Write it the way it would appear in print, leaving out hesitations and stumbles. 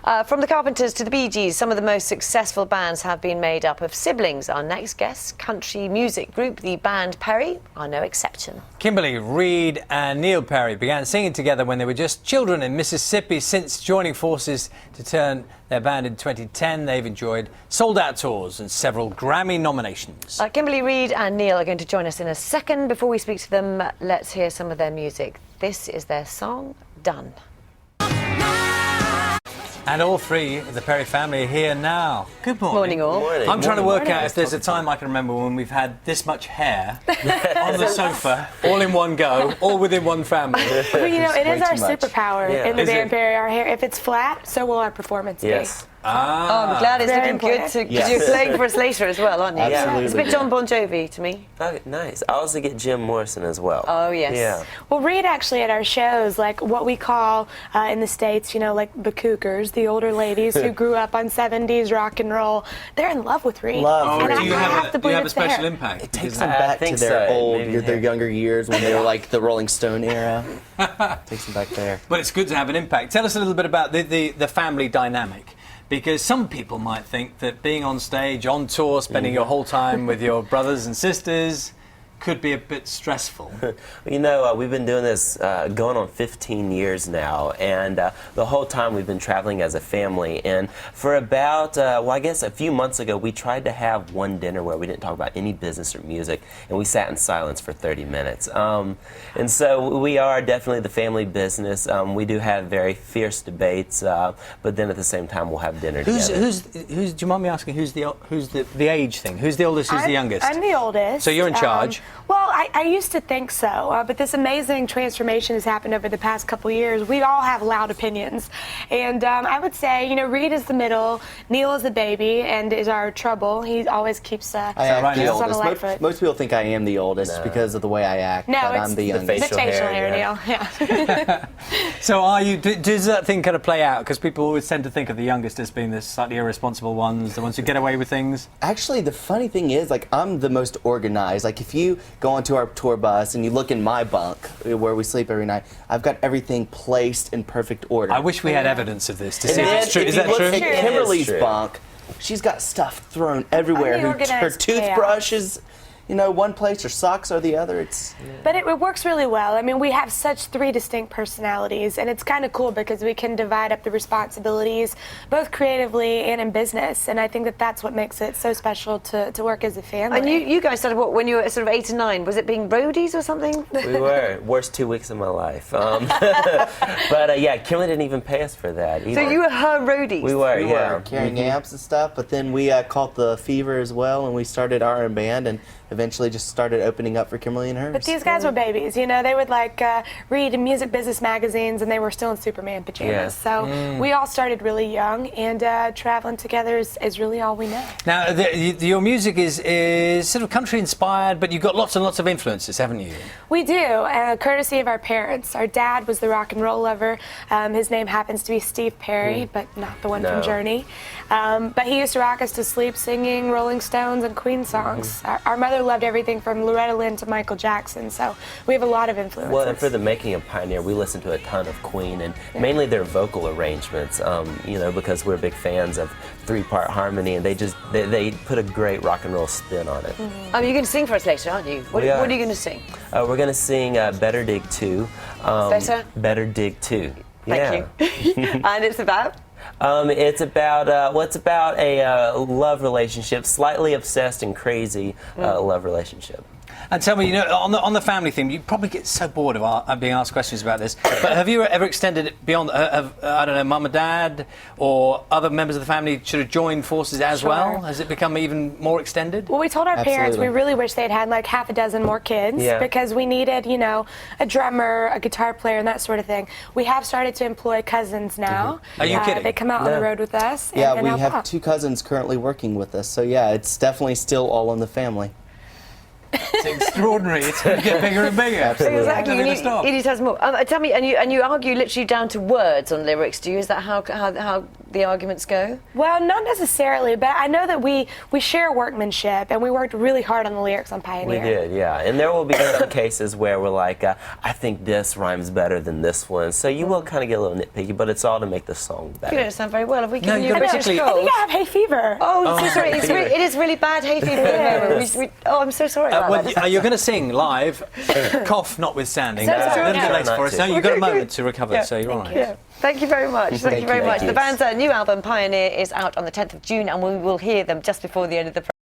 From the Carpenters to the Bee Gees, some of the most successful bands have been made up of siblings. Our next guests, country music group, the band Perry, are no exception. Kimberly, Reed and Neil Perry began singing together when they were just children in Mississippi. Since joining forces to turn their band in 2010, they've enjoyed sold-out tours and several Grammy nominations. Kimberly, Reed and Neil are going to join us in a second. Before we speak to them, let's hear some of their music. This is their song, Done. And all three of the Perry family are here now. Good morning. Morning, all. Morning. I'm trying to work out if there's a time I can remember when we've had this much hair on the sofa, all in one go, all within one family. Well, you know, it is our superpower in the Is band it? Perry. Our hair, if it's flat, so will our performance Yes. Oh, I'm glad it's Very looking good important. because you're playing for us later as well, aren't you? Absolutely. It's a bit John Bon Jovi to me. Oh, nice. I also get Jim Morrison as well. Oh, yes. Yeah. be. Well, Reed actually at our shows, like what we call in the States, you know, like the cougars, the older ladies who grew up on 70s rock and roll, they're in love with Reed. Love. And do I you have have to a believe it's the special hair. impact? It takes Because- them I back think to their so. old, Maybe their hair. younger years when they were like the Rolling Stone era. Takes them back there. But it's good to have an impact. Tell us a little bit about the family dynamic. Because some people might think that being on stage, on tour, spending your whole time with your brothers and sisters could be a bit stressful. You know, we've been doing this going on 15 years now, and the whole time we've been traveling as a family. And for about, well, I guess a few months ago, we tried to have one dinner where we didn't talk about any business or music, and we sat in silence for 30 minutes. And so we are definitely the family business. We do have very fierce debates, but then at the same time, we'll have dinner together. Who's? Do you mind me asking who's the age thing? Who's the oldest? Who's the youngest? I'm the oldest. So you're in charge. Well, I used to think so, but this amazing transformation has happened over the past couple years. We all have loud opinions. And I would say, you know, Reed is the middle, Neil is the baby, and is our trouble. He always keeps I act right, the Neil? on the oldest. light foot. Most people think I am the oldest because of the way I act, No, but it's I'm the the youngest. facial facial hair, hair, yeah. Neil. Yeah. So are you? Does that thing kind of play out? Because people always tend to think of the youngest as being the slightly irresponsible ones, the ones who get away with things. Actually, the funny thing is, like, I'm the most organized. Like, if you go onto our tour bus and you look in my bunk where we sleep every night, I've got everything placed in perfect order. I wish we had evidence of this to see And if then it's true. if Is you that look true? at True. Kimberly's It is true. bunk, she's got stuff thrown everywhere. I'm the Her organized toothbrush is, you know, one place, her socks are the other. It's But it works really well. I mean, we have such three distinct personalities, and it's kind of cool because we can divide up the responsibilities, both creatively and in business. And I think that that's what makes it so special to work as a family. And you guys started what when you were sort of 8 or 9? Was it being roadies or something? We were. Worst 2 weeks of my life. But yeah, Kimberly didn't even pay us for that either. So you were her roadies? We were, we yeah. were carrying amps and stuff, but then we caught the fever as well, and we started our own band, and eventually just started opening up for Kimberly and hers. But these guys were babies, you know. They would like read music business magazines, and they were still in Superman pajamas. Yeah. So we all started really young, and traveling together is really all we know. Now, your music is sort of country inspired, but you've got lots and lots of influences, haven't you? We do, courtesy of our parents. Our dad was the rock and roll lover. His name happens to be Steve Perry, but not the one from No. Journey. But he used to rock us to sleep singing Rolling Stones and Queen songs. Our mother loved everything from Loretta Lynn to Michael Jackson, so we have a lot of influences. Well, and for the making of Pioneer, we listened to a ton of Queen, and mainly their vocal arrangements, you know, because we're big fans of 3-part harmony, and they put a great rock and roll spin on it. Oh, you're going to sing for us later, aren't you? What We are. are you going to sing? We're going to sing Better Dig 2. Better? Better Dig 2. Thank you. And it's about? It's about a love relationship, slightly obsessed and crazy love relationship. And tell me, you know, on the family theme, you probably get so bored of being asked questions about this. But have you ever extended it beyond? I don't know, mum and dad or other members of the family should have joined forces as Sure. well? Has it become even more extended? Well, we told our parents we Absolutely. really wish they'd had like half a dozen more kids Yeah. because we needed, you know, a drummer, a guitar player, and that sort of thing. We have started to employ cousins now. Are you kidding? They come out on No. the road with us. Yeah, and we help have out. 2 cousins currently working with us, so yeah, it's definitely still all in the family. It's extraordinary. It's going to get bigger and bigger. Absolutely. Exactly. Never gonna stop. You need to have some more. Tell me, and you argue literally down to words on lyrics. Do you? Is that how the arguments go? Well, not necessarily, but I know that we share workmanship, and we worked really hard on the lyrics on Pioneer. We did, yeah. And there will be some cases where we're like, I think this rhymes better than this one. So you will kind of get a little nitpicky, but it's all to make the song You better. don't sound very well. Have we given No, you a you're British basically- I cold? think I have hay fever. Oh, so sorry. It is really bad hay fever at the moment. I'm so sorry about Well, that. you're going to sing live, cough notwithstanding. So It's a sorry. little bit Try late not for us. to. No, you've got a Okay, moment good. to recover, Yeah, so you're all thank right. you. Thank you very much. Thank you very much. Thank The you. band's new album, Pioneer, is out on the 10th of June, and we will hear them just before the end of the